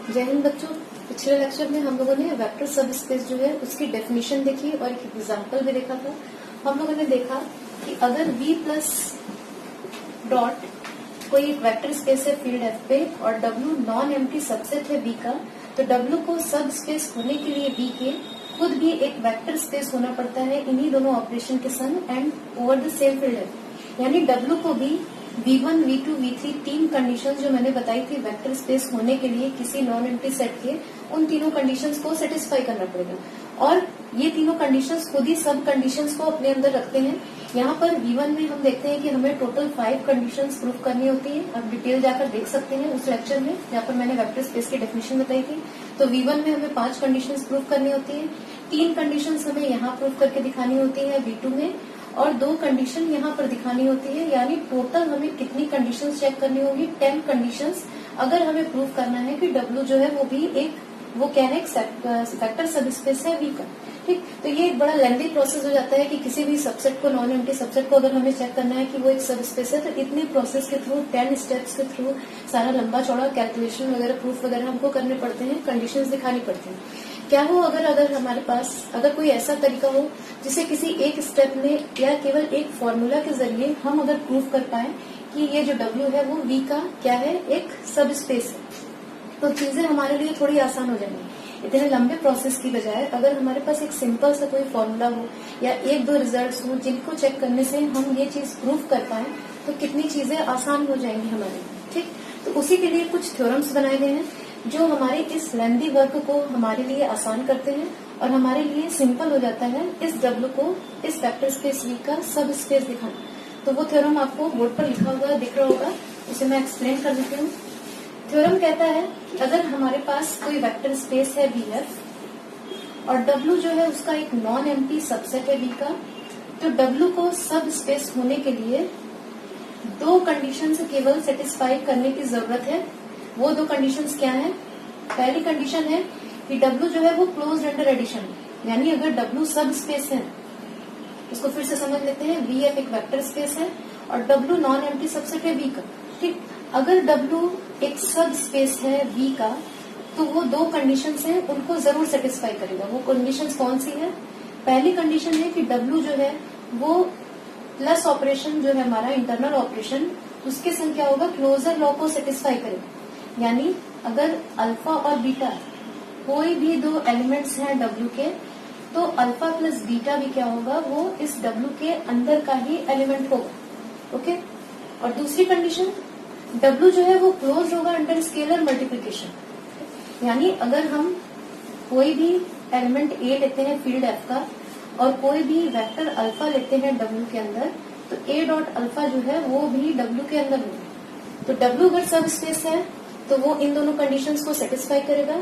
जय हिंद बच्चों। पिछले लेक्चर में हम लोगों ने वेक्टर सब स्पेस जो है उसकी डेफिनेशन देखी और एक एग्जांपल भी देखा था। हम लोगों ने देखा कि अगर V प्लस डॉट कोई एक वेक्टर स्पेस है फील्ड F पे और W नॉन एम्प्टी सबसेट है V का, तो W को सब स्पेस होने के लिए V के खुद भी एक वेक्टर स्पेस होना पड़ता है इन्हीं दोनों ऑपरेशन के संग and over the same field F। यानी W को भी V1, V2, V3 तीन कंडीशंस जो मैंने बताई थी वेक्टर स्पेस होने के लिए किसी नॉन एम्प्टी सेट के, उन तीनों कंडीशंस को सेटिस्फाई करना पड़ेगा और ये तीनों कंडीशंस खुद ही सब कंडीशंस को अपने अंदर रखते हैं। यहाँ पर V1 में हम देखते हैं कि हमें टोटल 5 कंडीशंस प्रूव करनी होती है। आप डिटेल जाकर देख सकते हैं उस लेक्चर में जहाँ पर मैंने वेक्टर स्पेस की डेफिनेशन बताई थी। तो V1 में हमें 5 कंडीशंस प्रूव करनी होती है। 3 कंडीशंस हमें यहाँ प्रूव करके दिखानी होती है V2 में और 2 कंडीशन यहाँ पर दिखानी होती है। यानी टोटल हमें कितनी कंडीशंस चेक करनी होगी, 10 कंडीशंस अगर हमें प्रूव करना है कि W जो है वो भी एक वो क्या है वेक्टर सब स्पेस है V का। ठीक, तो ये एक बड़ा लेंथी प्रोसेस हो जाता है कि किसी भी सबसेट को, नॉन एम्प्टी सबसेट को अगर हमें चेक करना है कि वो एक सब स्पेस है, तो इतने प्रोसेस के थ्रू 10 स्टेप्स के थ्रू सारा लंबा चौड़ा कैलकुलेशन वगैरह प्रूफ वगैरह हमको करने पड़ते हैं, कंडीशंस दिखानी पड़ती हैं। क्या हो अगर हमारे पास अगर कोई ऐसा तरीका हो जिसे किसी एक स्टेप में या केवल एक फॉर्मूला के जरिए हम अगर प्रूफ कर पाए कि ये जो W है वो V का क्या है, एक सब स्पेस है, तो चीजें हमारे लिए थोड़ी आसान हो जाएंगी। इतने लंबे प्रोसेस की बजाय अगर हमारे पास एक सिंपल सा कोई फॉर्मूला हो या 1-2 रिजल्ट्स हो जिनको चेक करने से हम ये चीज प्रूफ कर पाए, तो कितनी चीजें आसान हो जाएंगी हमारे। ठीक, तो उसी के लिए कुछ थ्योरम्स बनाए गए हैं जो हमारे इस लेंथी वर्क को हमारे लिए आसान करते हैं और हमारे लिए सिंपल हो जाता है इस W को इस वेक्टर स्पेस V का सब स्पेस दिखाना। तो वो थ्योरम आपको बोर्ड पर लिखा हुआ दिख रहा होगा, उसे मैं एक्सप्लेन कर देती हूँ। थ्योरम कहता है कि अगर हमारे पास कोई वेक्टर स्पेस है VF और W जो है उसका एक नॉन एम्प्टी सबसेट है V का, तो W को सब स्पेस होने के लिए 2 कंडीशन से केवल सेटिस्फाई करने की जरूरत है। वो 2 कंडीशंस क्या है? पहली कंडीशन है कि W जो है वो क्लोज्ड अंडर एडिशन, यानी अगर W सब स्पेस है, इसको फिर से समझ लेते हैं, VF एक वेक्टर स्पेस है और W नॉन एम्प्टी सबसेट है V का। ठीक, अगर W एक सब स्पेस है V का, तो वो 2 कंडीशंस हैं उनको जरूर सेटिस्फाई करेगा। वो कंडीशंस कौन सी है? पहली कंडीशन है कि W जो है वो प्लस ऑपरेशन जो है हमारा इंटरनल ऑपरेशन, उसके संग क्या होगा, क्लोजर लॉ को सेटिस्फाई करेगा। यानी अगर अल्फा और बीटा कोई भी 2 एलिमेंट्स हैं W के, तो अल्फा प्लस बीटा भी क्या होगा, वो इस W के अंदर का ही एलिमेंट होगा। ओके, और दूसरी कंडीशन W जो है वो क्लोज होगा अंडर स्केलर मल्टीप्लीकेशन। यानी अगर हम कोई भी एलिमेंट A लेते हैं फील्ड F का और कोई भी वेक्टर अल्फा लेते हैं W के अंदर, तो A डॉट अल्फा जो है वो भी W के अंदर होगा। तो W अगर सब स्पेस है तो वो इन दोनों कंडीशंस को सेटिस्फाई करेगा।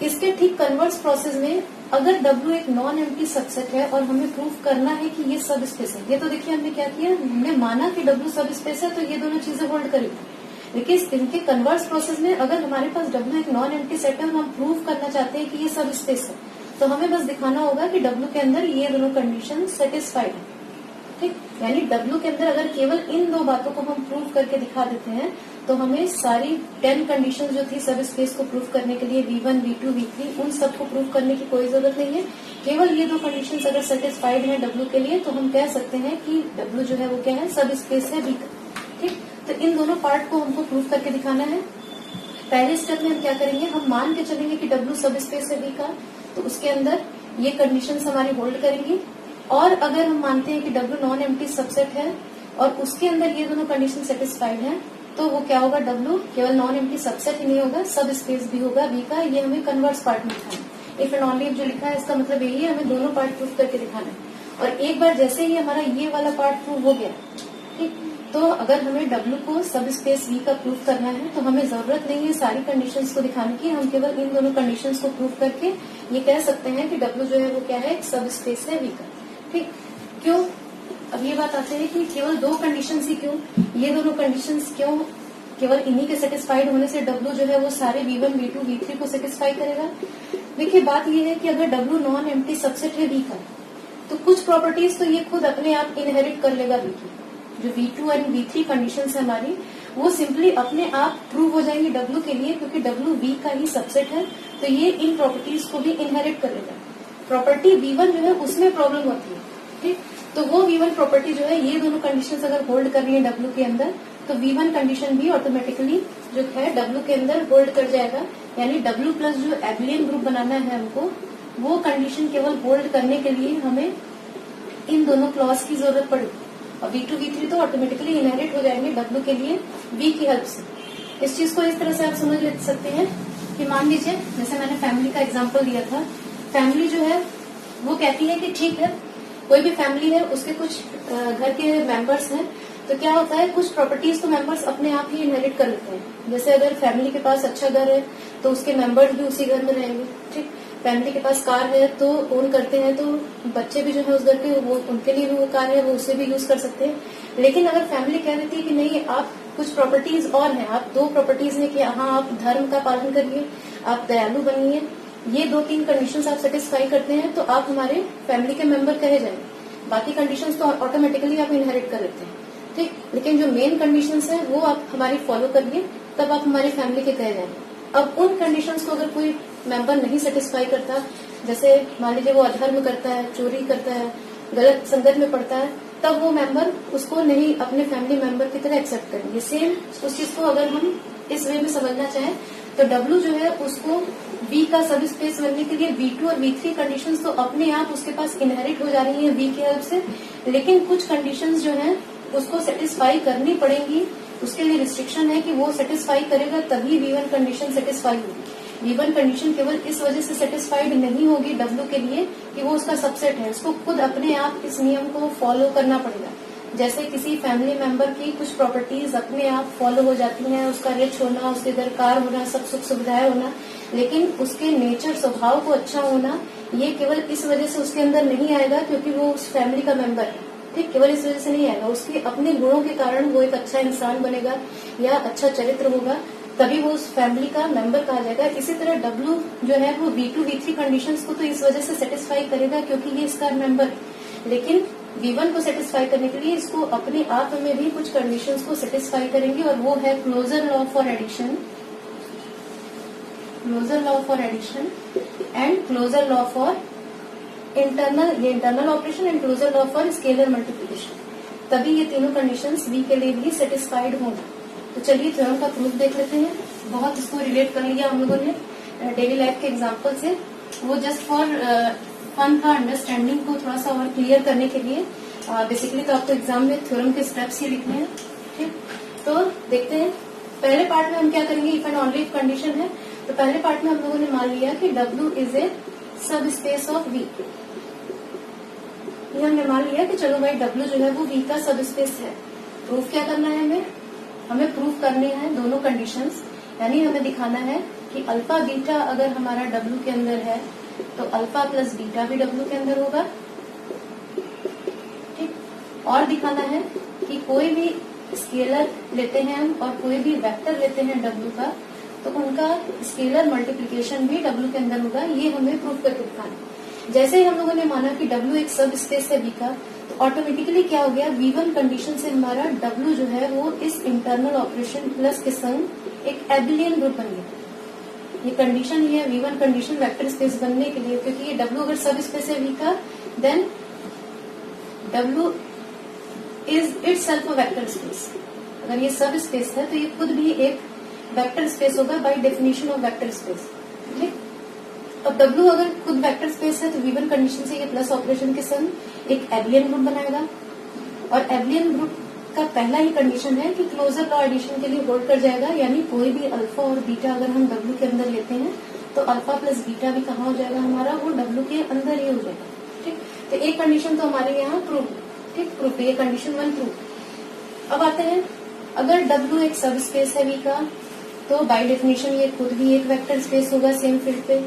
इसके ठीक कन्वर्स प्रोसेस में अगर W एक नॉन एम्प्टी सबसेट है और हमें प्रूफ करना है कि ये सब स्पेस है, ये तो देखिए हमने क्या किया, हमने माना कि W सब स्पेस है तो ये दोनों चीजें होल्ड करेगी। लेकिन इनके कन्वर्स प्रोसेस में अगर हमारे पास W एक नॉन एम्प्टी सेट है और हम प्रूफ करना चाहते हैं कि ये सब स्पेस है, तो हमें बस दिखाना होगा कि W के अंदर ये दोनों कंडीशन सेटिस्फाइड है। ठीक, यानी W के अंदर अगर केवल इन 2 बातों को हम प्रूफ करके दिखा देते हैं, तो हमें सारी 10 कंडीशंस जो थी सब स्पेस को प्रूफ करने के लिए V1, V2, V3 उन सब को प्रूफ करने की कोई जरूरत नहीं है। केवल ये 2 कंडीशंस अगर सेटिस्फाइड है W के लिए, तो हम कह सकते हैं कि W जो है वो क्या है, सब स्पेस है V का। ठीक, तो इन दोनों पार्ट को हमको प्रूफ करके दिखाना है। पहले स्टेप में हम क्या करेंगे, हम मान के चलेंगे कि W सब स्पेस है V का, तो उसके अंदर ये कंडीशंस हमारी होल्ड करेंगी। और अगर हम मानते हैं कि W नॉन एम्प्टी सबसेट है और उसके अंदर ये दोनों कंडीशन सेटिस्फाइड है, तो वो क्या होगा, W केवल नॉन एम्प्टी सबसेट ही नहीं होगा, सब स्पेस भी होगा V का। ये हमें कन्वर्स पार्ट में लिखा है। इफ एंड ओनली जो लिखा है इसका मतलब यही है, हमें दोनों पार्ट प्रूफ करके दिखाना है। और एक बार जैसे ही हमारा ये वाला पार्ट प्रूव हो गया, ठीक, तो अगर हमें W को सब स्पेस V का प्रूफ करना है, तो हमें जरूरत नहीं है सारी कंडीशंस को दिखाने की। हम केवल इन दोनों कंडीशंस को प्रूफ करके ये कह सकते हैं कि W जो है वो क्या है, एक सब स्पेस है V का। ठीक, क्यों? अब ये बात आती है कि केवल 2 कंडीशंस ही क्यों, ये दोनों कंडीशंस क्यों, केवल इन्हीं के सेटिस्फाइड होने से W जो है वो सारे V1, V2, V3 को सेटिस्फाई करेगा। देखिए बात ये है कि अगर W नॉन एम्प्टी सबसेट है V का, तो कुछ प्रॉपर्टीज तो ये खुद अपने आप इनहेरिट कर लेगा V की। जो V2 और V3 कंडीशंस है हमारी, वो सिंपली अपने आप प्रूव हो जाएंगी W के लिए, क्योंकि W V का ही सबसेट है, तो ये इन प्रॉपर्टीज को भी इनहेरिट करेगा। प्रॉपर्टी V1 जो है उसमें प्रॉब्लम होती है, ठीक, तो वो V1 प्रॉपर्टी जो है, ये दोनों कंडीशंस अगर होल्ड कर रही है W के अंदर, तो V1 कंडीशन भी ऑटोमेटिकली जो है W के अंदर होल्ड कर जाएगा। यानी W प्लस जो एबिलियन ग्रुप बनाना है हमको, वो कंडीशन केवल होल्ड करने के लिए हमें इन दोनों क्लॉज की जरूरत पड़ेगी। और V2 V3 तो ऑटोमेटिकली इनहेरिट हो जाएंगे W के लिए V की हेल्प से। इस चीज को इस तरह से आप समझ ले सकते हैं कि मान लीजिए जैसे मैंने फैमिली का एग्जांपल दिया था, फैमिली जो है वो कहती है कि ठीक है, कोई भी फैमिली है, उसके कुछ घर के मेंबर्स हैं, तो क्या होता है, कुछ प्रॉपर्टीज तो मेंबर्स अपने आप ही इनहेरिट कर लेते हैं। जैसे अगर फैमिली के पास अच्छा घर है तो उसके मेंबर्स भी उसी घर में रहेंगे, ठीक। फैमिली के पास कार है तो ओन करते हैं, तो बच्चे भी जो है उस घर के, वो उनके लिए भी वो कार है, वो उसे भी यूज कर सकते हैं। लेकिन अगर फैमिली कह देती है कि नहीं, आप कुछ प्रॉपर्टीज और हैं, आप दो प्रॉपर्टीज है कि हाँ आप धर्म का पालन करिए, आप दयालु बनिए, ये 2-3 कंडीशंस आप सेटिस्फाई करते हैं तो आप हमारे फैमिली के मेंबर कहे जाएंगे। बाकी कंडीशंस तो ऑटोमेटिकली आप इनहेरिट कर लेते हैं, ठीक। लेकिन जो मेन कंडीशंस है वो आप हमारी फॉलो करिए, तब आप हमारी फैमिली के कहे जाएंगे। अब उन कंडीशंस को अगर कोई मेंबर नहीं सेटिस्फाई करता, जैसे मान लीजिए वो अधर्म करता है, चोरी करता है, गलत संगत में पड़ता है, तब वो मेंबर उसको नहीं अपने फैमिली मेंबर की तरह एक्सेप्ट करेंगे। सेम उस चीज को अगर हम इस वे में समझना चाहें तो W जो है उसको V का सब स्पेस बनने के लिए V2 और V3 कंडीशंस तो अपने आप उसके पास इनहेरिट हो जा रही हैं V की हेल्प से, लेकिन कुछ कंडीशंस जो हैं उसको सेटिस्फाई करनी पड़ेंगी। उसके लिए रिस्ट्रिक्शन है कि वो सेटिस्फाई करेगा तभी V1 कंडीशन सेटिस्फाई होगी। V1 कंडीशन केवल इस वजह से सेटिस्फाइड नहीं होगी W के लिए कि वो उसका सबसेट है, उसको खुद अपने आप इस नियम को फॉलो करना पड़ेगा। जैसे किसी फैमिली मेंबर की कुछ प्रॉपर्टीज अपने आप फॉलो हो जाती हैं, उसका रिच होना, उसके घर कार होना, सब सुख सुविधाएं होना, लेकिन उसके नेचर स्वभाव को अच्छा होना ये केवल इस वजह से उसके अंदर नहीं आएगा क्योंकि वो उस फैमिली का मेंबर है, ठीक। केवल इस वजह से नहीं आएगा, उसके अपने गुणों के कारण वो एक अच्छा इंसान बनेगा या अच्छा चरित्र होगा, तभी वो उस फैमिली का मेंबर कहा जाएगा। इसी तरह W जो है वो V2 V3 कंडीशंस को तो इस वजह से सेटिस्फाई करेगा क्योंकि ये इसका मेंबर है, लेकिन V1 को सेटिस्फाई करने के लिए इसको अपने आप में भी कुछ कंडीशंस को सेटिस्फाई करेंगे, और वो है closure law for addition, closure law for addition and closure law for internal operation and closure law for scalar multiplication. तभी ये तीनों कंडीशंस V के लिए भी सेटिस्फाइड होंगे। तो चलिए थ्योरम का प्रूफ देख लेते हैं। बहुत इसको रिलेट कर लिया हम लोगों ने डेली लाइफ के एग्जांपल से, वो जस्ट फॉर फन था, अंडरस्टैंडिंग को थोड़ा सा और क्लियर करने के लिए। बेसिकली तो आपको एग्जाम में थ्योरम के स्टेप्स ही लिखने हैं, ठीक। तो देखते हैं पहले पार्ट में हम क्या करेंगे, if and only if condition है। तो पहले पार्ट में हम लोगों ने मान लिया कि W इज ए सब स्पेस ऑफ V। ये हमने मान लिया कि चलो भाई W जो है वो V का सब स्पेस है। प्रूफ क्या करना है, हमें प्रूफ करने हैं दोनों कंडीशंस, यानी हमें दिखाना है कि अल्फा बीटा अगर हमारा W के अंदर है तो अल्फा प्लस बीटा भी W के अंदर होगा, ठीक। और दिखाना है कि कोई भी स्केलर लेते हैं हम और कोई भी वेक्टर लेते हैं W का, तो उनका स्केलर मल्टीप्लिकेशन भी W के अंदर होगा। ये हमें प्रूफ करके दिखाना है। जैसे ही हम लोगों ने माना कि W एक सब स्पेस है V का, तो ऑटोमेटिकली क्या हो गया, V1 कंडीशन से हमारा W जो है वो इस इंटरनल ऑपरेशन प्लस के संग एक एबिलियन ग्रुप बन गया। ये कंडीशन ही है V1 कंडीशन वेक्टर स्पेस बनने के लिए, क्योंकि ये W अगर सब स्पेस है V का, then W is itself a vector space. अगर ये सब स्पेस है तो ये खुद भी एक वेक्टर स्पेस होगा by definition of vector space, ठीक। अब W अगर खुद वेक्टर स्पेस है तो V1 कंडीशन से ये प्लस ऑपरेशन के संग एक एबिलियन ग्रुप बनाएगा, और एबिलियन ग्रुप का पहला ही कंडीशन है कि क्लोजर लॉ एडिशन के लिए होल्ड कर जाएगा, यानी कोई भी अल्फा और बीटा अगर हम W के अंदर लेते हैं तो अल्फा प्लस बीटा भी कहाँ हो जाएगा हमारा, वो W के अंदर ही हो जाएगा, ठीक। तो एक कंडीशन तो हमारे यहाँ प्रूफ, ठीक, प्रूफ, ये कंडीशन 1 प्रूफ। अब आते हैं, अगर W एक सब स्पेस है V का, तो बाय डेफिनेशन ये खुद भी एक वेक्टर स्पेस होगा सेम फील्ड पे,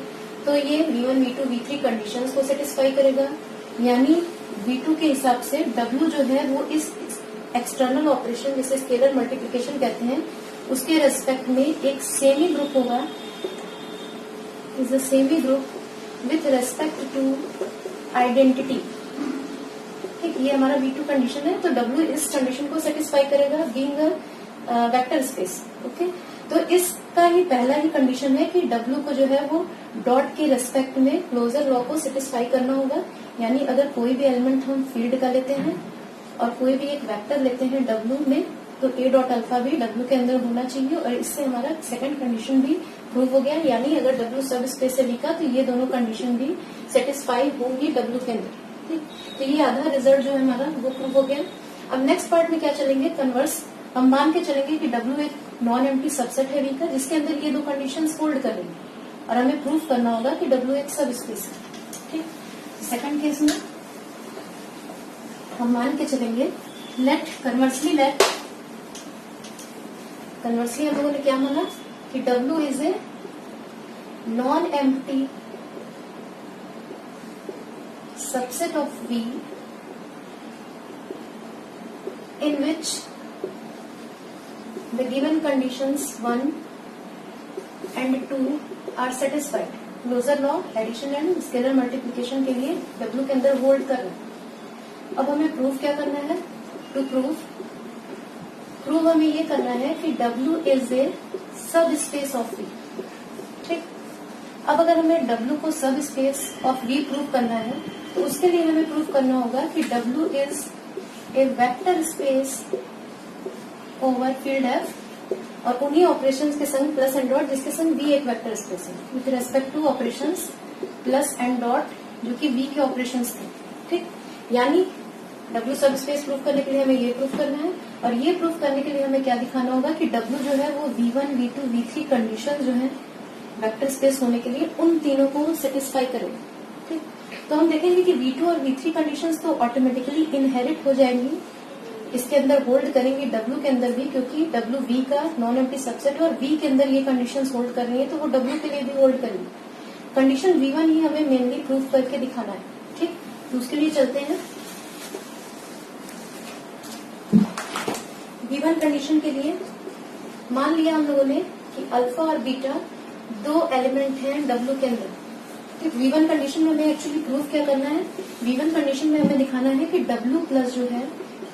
तो ये V1, V2, V3 कंडीशंस को सेटिस्फाई करेगा। यानी V2 के हिसाब से W जो है वो इस एक्सटर्नल ऑपरेशन जिसे स्केलर मल्टीप्लिकेशन कहते हैं उसके रेस्पेक्ट में एक सेमी ग्रुप होगा, is a semi group with respect to identity, ठीक। ये हमारा V2 कंडीशन है, तो W इस कंडीशन को सेटिस्फाई करेगा, being a vector space. Okay, तो इसका ही पहला ही कंडीशन है कि W को जो है वो डॉट के रेस्पेक्ट में क्लोजर लॉ को सेटिस्फाई करना होगा। यानी अगर कोई भी एलिमेंट हम फील्ड का लेते हैं और कोई भी एक वेक्टर लेते हैं W में, तो A डॉट अल्फा भी W के अंदर होना चाहिए, और इससे हमारा सेकंड कंडीशन भी प्रूव हो गया। यानी अगर W सब स्पेस से लिखा तो ये दोनों कंडीशन भी सेटिस्फाई होंगी W के अंदर। ठीक, तो ये आधा रिजल्ट जो है हमारा वो प्रूव हो गया। अब नेक्स्ट पार्ट में क्या चलेंगे, कन्वर्स। हम मान के चलेंगे कि W एक नॉन एम्प्टी सबसेट है V का, जिसके अंदर ये दो कंडीशंस होल्ड करेंगे, और हमें प्रूव करना होगा कि W एक सब स्पेस है। ठीक, सेकंड केस में हम मान के चलेंगे कन्वर्सली हम लोगों ने क्या माना कि W is a non empty subset of V in which the given conditions 1 and 2 are satisfied। Closure law addition and scalar multiplication के लिए W के अंदर होल्ड कर रहे हैं। अब हमें प्रूफ क्या करना है, टू प्रूव हमें ये करना है कि W इज ए सब स्पेस ऑफ V। ठीक, अब अगर हमें W को सब स्पेस ऑफ V प्रूव करना है तो उसके लिए हमें प्रूव करना होगा कि W is a vector space over field F, और उन्हीं ऑपरेशंस के संग प्लस एंड डॉट जिसके संग V एक वेक्टर स्पेस है, with respect to operations plus and dot जो कि V के ऑपरेशंस थे। ठीक, यानी W सब स्पेस प्रूव करने के लिए हमें ये प्रूव करना है, और ये प्रूव करने के लिए हमें क्या दिखाना होगा कि W जो है वो V1, V2, V3 कंडीशन जो है वेक्टर स्पेस होने के लिए उन तीनों को सेटिस्फाई करेगा। ठीक, तो हम देखेंगे कि V2 और V3 कंडीशंस तो ऑटोमेटिकली इनहेरिट हो जाएंगी, इसके अंदर होल्ड करेंगे W के अंदर भी, क्योंकि W V का नॉन एम्प्टी सबसेट है और V के अंदर ये कंडीशंस होल्ड कर रही है, तो वो W के लिए भी होल्ड करेंगे। कंडीशन V1 ही हमें मेनली प्रूव करके दिखाना है। ठीक, तो उसके लिए चलते हैं। V1 कंडीशन के लिए मान लिया हम लोगों ने कि अल्फा और बीटा दो एलिमेंट हैं W के अंदर। ठीक, V1 कंडीशन में हमें एक्चुअली प्रूव क्या करना है, V1 कंडीशन में हमें दिखाना है कि W प्लस जो है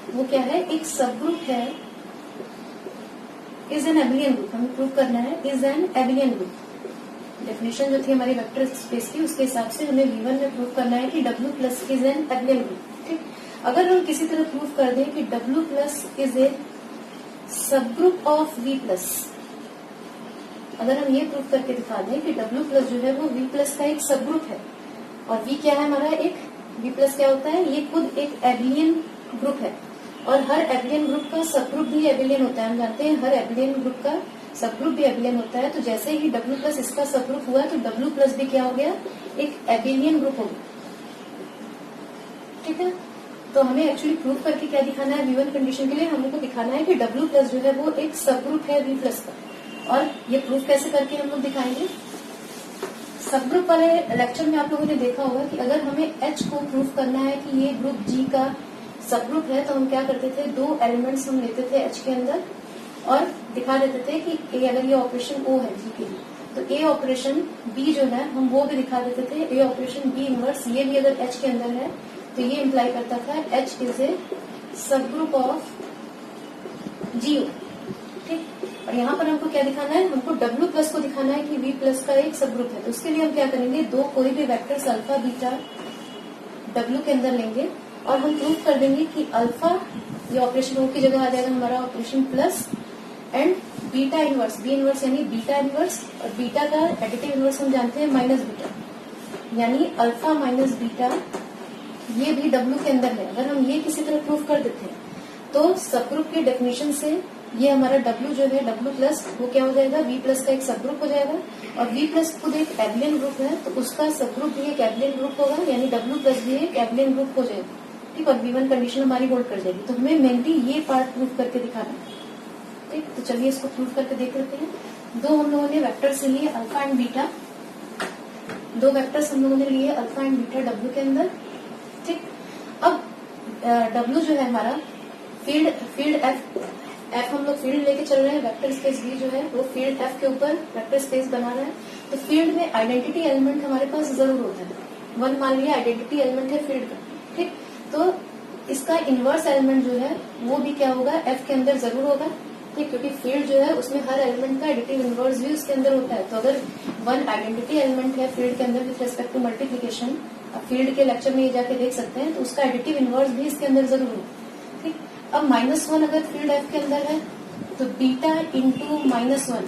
वो क्या है, एक सब ग्रुप है, इज एन एबिलियन ग्रुप। हमें प्रूव करना है is an abelian group. Definition जो थी हमारी वेक्टर स्पेस की, उसके हिसाब से हमें V1 में प्रूव करना है कि W plus is an abelian group. ठीक, अगर हम किसी तरह प्रूव कर दें कि W प्लस इज ए सब ग्रुप ऑफ V प्लस, अगर हम ये प्रूव करके दिखा दें कि W प्लस जो है वो V प्लस का एक सब ग्रुप है, और V क्या है हमारा, एक V प्लस क्या होता है, ये खुद एक एबिलियन ग्रुप है, और हर एबिलियन ग्रुप का सब ग्रुप भी एबिलियन होता है। हम जानते हैं हर एबिलियन ग्रुप का सब ग्रुप भी एबिलियन होता है, तो जैसे ही W प्लस इसका सब ग्रुप हुआ तो W प्लस भी क्या हो गया, एक एबिलियन ग्रुप हो गया। ठीक है, तो हमें एक्चुअली प्रूव करके क्या दिखाना है, V1 कंडीशन के लिए हम लोग को दिखाना है कि W प्लस जो है वो एक सब ग्रुप है V प्लस का। और ये प्रूफ कैसे करके हम लोग दिखाएंगे, सब ग्रुप वाले लेक्चर में आप लोगों ने देखा होगा कि अगर हमें H को प्रूफ करना है कि ये ग्रुप G का सब ग्रुप है, तो हम क्या करते थे, दो एलिमेंट्स हम लेते थे H के अंदर और दिखा देते थे कि A, अगर ये ऑपरेशन O है G के लिए, तो A ऑपरेशन B जो है हम वो भी दिखा देते थे, A ऑपरेशन B इनवर्स ये भी अगर H के अंदर है तो ये इम्प्लाई करता था H इज ए सब ग्रुप ऑफ G। ठीक, और यहाँ पर हमको क्या दिखाना है, हमको W प्लस को दिखाना है कि V प्लस का एक सब ग्रुप है। तो उसके लिए हम क्या करेंगे, दो कोई भी वेक्टर्स अल्फा बीटा W के अंदर लेंगे और हम प्रूव कर देंगे कि अल्फा ये ऑपरेशन O की जगह आ जाएगा हमारा operation plus, and beta inverse, B inverse यानी बीटा इनवर्स, और बीटा का एडिटिव इनवर्स हम जानते हैं माइनस बीटा, यानी अल्फा माइनस बीटा ये भी W के अंदर है। अगर हम ये किसी तरह प्रूव कर देते हैं तो सब ग्रुप की डेफिनेशन से ये हमारा W जो है W प्लस वो क्या हो जाएगा, V प्लस का एक सब ग्रुप हो जाएगा, और V प्लस खुद एक एबिलियन ग्रुप है तो उसका सब ग्रुप भी एक एबिलियन ग्रुप होगा, यानी W प्लस भी एक एबिलियन ग्रुप हो जाएगा। ठीक, और V1 कंडीशन हमारी होल्ड कर जाएगी। तो हमें मेनली ये पार्ट प्रूव करके दिखाना है। ठीक, तो चलिए इसको प्रूव करके देख लेते हैं। दो हम लोगों ने वेक्टर्स लिए अल्फा एंड बीटा, दो वेक्टर्स हम लोगों ने लिए अल्फा एंड बीटा W के अंदर। ठीक, अब W जो है हमारा फील्ड F हम लोग फील्ड लेके चल रहे हैं, वेक्टर स्पेस V जो है वो फील्ड F के ऊपर वेक्टर स्पेस बना रहा है। तो फील्ड में आइडेंटिटी एलिमेंट हमारे पास जरूर होता है, वन मान लिया आइडेंटिटी एलिमेंट है फील्ड का। ठीक, तो इसका इनवर्स एलिमेंट जो है वो भी क्या होगा, F के अंदर जरूर होगा। ठीक, क्योंकि फील्ड जो है उसमें हर एलिमेंट का एडिटिव इनवर्स भी उसके अंदर होता है। तो अगर वन आइडेंटिटी एलिमेंट है फील्ड के अंदर विथ रेस्पेक्ट टू मल्टीप्लीकेशन, अब फील्ड के लेक्चर में ये जाके देख सकते हैं, तो उसका एडिटिव इनवर्स भी इसके अंदर जरूर है। ठीक, अब -1 अगर फील्ड एफ के अंदर है तो बीटा इंटू -1,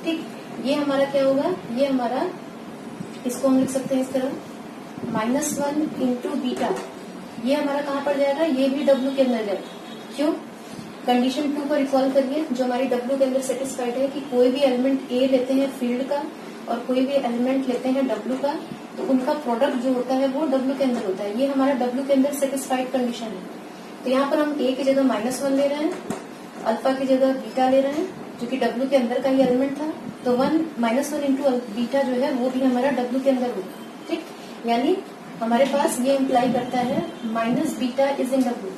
ठीक, ये हमारा क्या होगा, ये हमारा, इसको हम लिख सकते हैं इस तरह, -1 इंटू बीटा, ये हमारा कहाँ पड़ जाएगा, ये भी डब्ल्यू के अंदर जाएगा। क्यों, कंडीशन 2 को रिकॉल करिए जो हमारी डब्ल्यू के अंदर सेटिस्फाइड है कि कोई भी एलिमेंट ए लेते हैं फील्ड का और कोई भी एलिमेंट लेते हैं डब्ल्यू का, तो उनका प्रोडक्ट जो होता है वो डब्ल्यू के अंदर होता है। ये हमारा डब्ल्यू के अंदर सेटिस्फाइड कंडीशन है। तो यहाँ पर हम ए की जगह -1 ले रहे हैं, अल्फा की जगह बीटा ले रहे हैं, जो कि डब्ल्यू के अंदर का ही एलिमेंट था। तो -1 इंटू बीटा जो है वो भी हमारा डब्ल्यू के अंदर होगा। ठीक, यानी हमारे पास ये इम्प्लाई करता है minus beta is in W.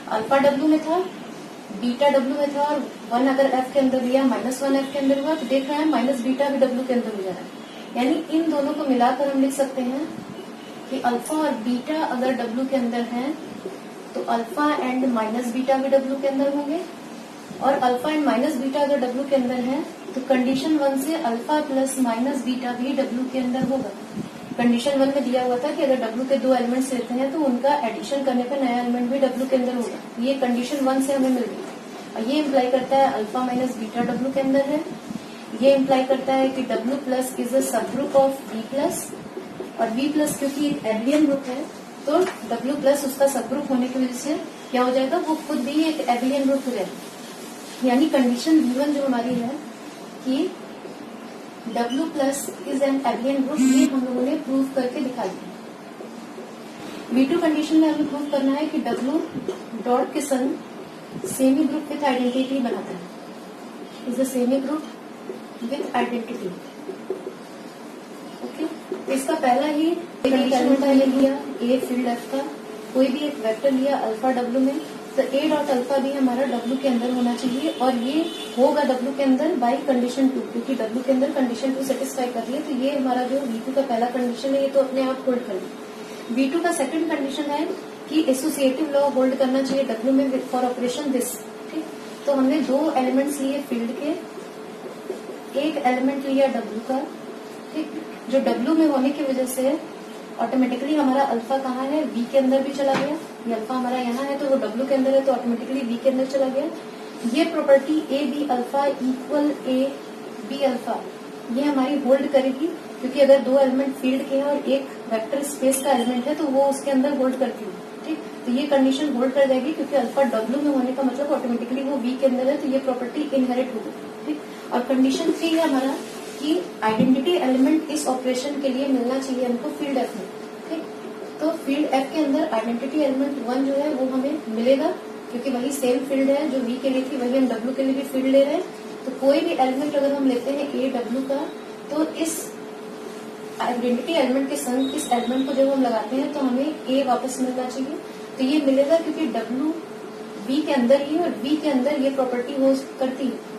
Alpha W में था, बीटा डब्ल्यू में था, और 1 अगर एफ के अंदर लिया, -1 एफ के अंदर हुआ, तो देख रहे हैं माइनस बीटा भी डब्ल्यू के अंदर हो जा रहा है। यानी इन दोनों को मिलाकर हम लिख सकते हैं कि अल्फा और बीटा अगर डब्ल्यू के अंदर हैं तो अल्फा एंड माइनस बीटा भी डब्ल्यू के अंदर होंगे, और अल्फा एंड माइनस बीटा अगर डब्ल्यू के अंदर है तो कंडीशन 1 से अल्फा प्लस माइनस बीटा भी डब्ल्यू के अंदर होगा। कंडीशन 1 में दिया हुआ था कि अगर डब्ल्यू के 2 एलिमेंट्स लेते हैं तो उनका एडिशन करने पर नया एलिमेंट भी डब्ल्यू के अंदर होगा। ये कंडीशन 1 से हमें मिल गई। और ये इम्प्लाई करता है अल्फा माइनस बीटा डब्ल्यू के अंदर है। ये इम्प्लाई करता है कि डब्ल्यू प्लस इज अ सब ग्रुप ऑफ बी प्लस, और बी प्लस क्योंकि एक एबिलियन ग्रुप है तो डब्ल्यू प्लस उसका सब ग्रुप होने की वजह से क्या हो जाएगा, वो खुद भी एक एबिलियन ग्रुप हो जाएगा। यानी कंडीशन V1 जो हमारी है कि W plus is an abelian group, ये हम लोगों ने प्रूव करके दिखा दिया। V2 कंडीशन में हमें प्रूव करना है कि W डॉट के संग सेमी ग्रुप विथ आइडेंटिटी बनाता है, is a semi group with identity. Okay, इसका पहला ही एलिमेंट पहले लिया ए फील्ड एफ का, कोई भी एक वेक्टर लिया अल्फा डब्ल्यू में, तो ए डॉट अल्फा भी हमारा डब्ल्यू के अंदर होना चाहिए, और ये होगा डब्ल्यू के अंदर बाई कंडीशन 2, क्योंकि डब्ल्यू के अंदर कंडीशन 2 सेटिस्फाई कर रही है। तो ये हमारा जो V2 का पहला कंडीशन है ये तो अपने आप होल्ड कर लिया। V2 का सेकंड कंडीशन है कि एसोसिएटिव लॉ होल्ड करना चाहिए डब्ल्यू में फॉर ऑपरेशन दिस। ठीक, तो हमने 2 एलिमेंट्स लिए फील्ड के, एक एलिमेंट लिया डब्ल्यू का, ठीक, जो डब्ल्यू में होने की वजह से ऑटोमेटिकली हमारा अल्फा कहाँ है, V के अंदर भी चला गया। ये अल्फा हमारा यहाँ है तो वो डब्ल्यू के अंदर है तो ऑटोमेटिकली V के अंदर चला गया। ये property A B alpha equal A B alpha ये हमारी होल्ड करेगी, क्योंकि अगर 2 एलिमेंट फील्ड के हैं और एक वेक्टर स्पेस का एलिमेंट है तो वो उसके अंदर होल्ड करती है। ठीक, तो ये कंडीशन होल्ड कर जाएगी, क्योंकि अल्फा डब्ल्यू में होने का मतलब ऑटोमेटिकली वो V के अंदर है, तो ये प्रॉपर्टी इनहेरिट होगी। ठीक, और कंडीशन 3 है हमारा कि आइडेंटिटी एलिमेंट इस ऑपरेशन के लिए मिलना चाहिए हमको फील्ड एफ में। ठीक, तो फील्ड एफ के अंदर आइडेंटिटी एलिमेंट 1 जो है वो हमें मिलेगा, क्योंकि वही सेम फील्ड है जो V के लिए थी, वही हम W के लिए भी फील्ड ले रहे हैं। तो कोई भी एलिमेंट अगर हम लेते हैं ए डब्ल्यू का, तो इस आइडेंटिटी एलिमेंट के संग इस एलिमेंट को जब हम लगाते हैं तो हमें ए वापस मिलना चाहिए। तो ये मिलेगा क्योंकि W V के अंदर ही, और V के अंदर ये प्रॉपर्टी हो करती है।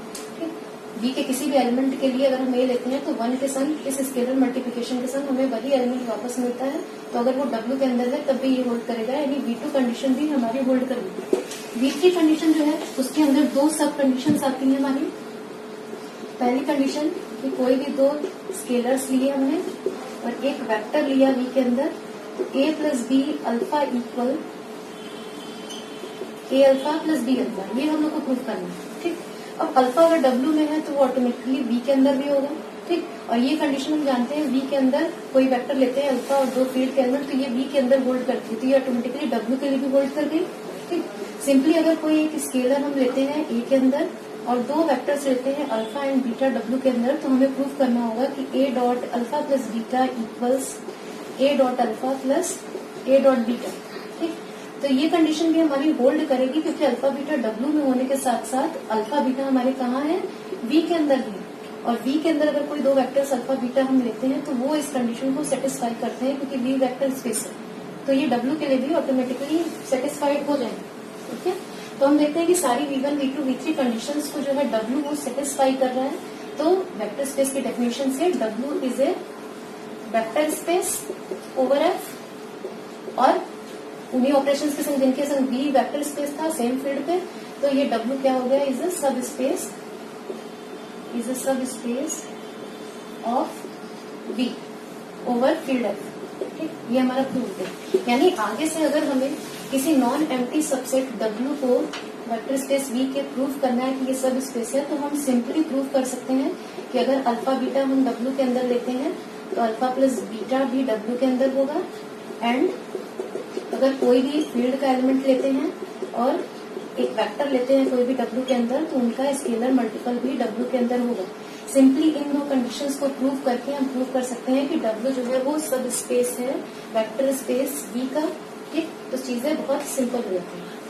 V के किसी भी एलिमेंट के लिए अगर हम ए लेते हैं तो 1 के संग इस स्केलर मल्टीप्लिकेशन के संग हमें वही एलिमेंट वापस मिलता है। तो अगर वो W के अंदर है तब भी ये होल्ड करेगा, यानी V2 कंडीशन भी हमारी होल्ड करेगी। V3 कंडीशन जो है उसके अंदर 2 सब कंडीशन आती है हमारी। पहली कंडीशन कि कोई भी 2 स्केलर्स लिए हमने और एक वेक्टर लिया V के अंदर, तो A plus B alpha equal A alpha plus B alpha, ये हम लोग को प्रूव करना है। ठीक, अब अल्फा अगर डब्ल्यू में है तो वो ऑटोमेटिकली V के अंदर भी होगा। ठीक, और ये कंडीशन हम जानते हैं V के अंदर कोई वेक्टर लेते हैं अल्फा और 2 फील्ड के एलिमेंट, तो ये V के अंदर होल्ड करती है, तो ये ऑटोमेटिकली W के लिए भी होल्ड कर गई। ठीक, सिंपली अगर कोई एक स्केलर हम लेते हैं A के अंदर और 2 वेक्टर्स लेते हैं अल्फा एंड बीटा W के अंदर, तो हमें प्रूव करना होगा कि A dot alpha plus beta equals A dot alpha plus A dot beta. ठीक, तो ये कंडीशन भी हमारी होल्ड करेगी, क्योंकि अल्फा बीटा डब्ल्यू में होने के साथ साथ अल्फा बीटा हमारे कहाँ है, V के अंदर भी, और V के अंदर अगर कोई 2 वेक्टर्स अल्फा बीटा हम लेते हैं तो वो इस कंडीशन को सेटिस्फाई करते हैं, क्योंकि V वेक्टर स्पेस है, तो ये W के लिए भी ऑटोमेटिकली सेटिस्फाइड हो जाएंगे। ठीक है, तो हम देखते हैं कि सारी V1, V2, V3 कंडीशंस को जो है W वो सेटिस्फाई कर रहा है। तो वेक्टर स्पेस की डेफिनेशन से W is a vector space over F, और उन्हीं ऑपरेशंस के संग जिनके संग V वेक्टर स्पेस था सेम फील्ड पे, तो ये W क्या हो गया, इज अ सब space of V over field F। ठीक, ये हमारा प्रूफ है। यानी आगे से अगर हमें किसी नॉन एम्प्टी सबसेट W को वेक्टर स्पेस V के प्रूफ करना है कि ये सब स्पेस है, तो हम सिंपली प्रूफ कर सकते हैं कि अगर अल्फा बीटा हम W के अंदर लेते हैं तो अल्फा प्लस बीटा भी W के अंदर होगा, एंड अगर कोई भी फील्ड का एलिमेंट लेते हैं और एक वेक्टर लेते हैं कोई भी W के अंदर, तो उनका स्केलर मल्टीपल भी W के अंदर होगा। सिंपली इन दो कंडीशंस को प्रूव करके हम प्रूव कर सकते हैं कि W जो है वो सब स्पेस है वेक्टर स्पेस V का। ठीक, तो चीजें बहुत सिंपल रहती हैं।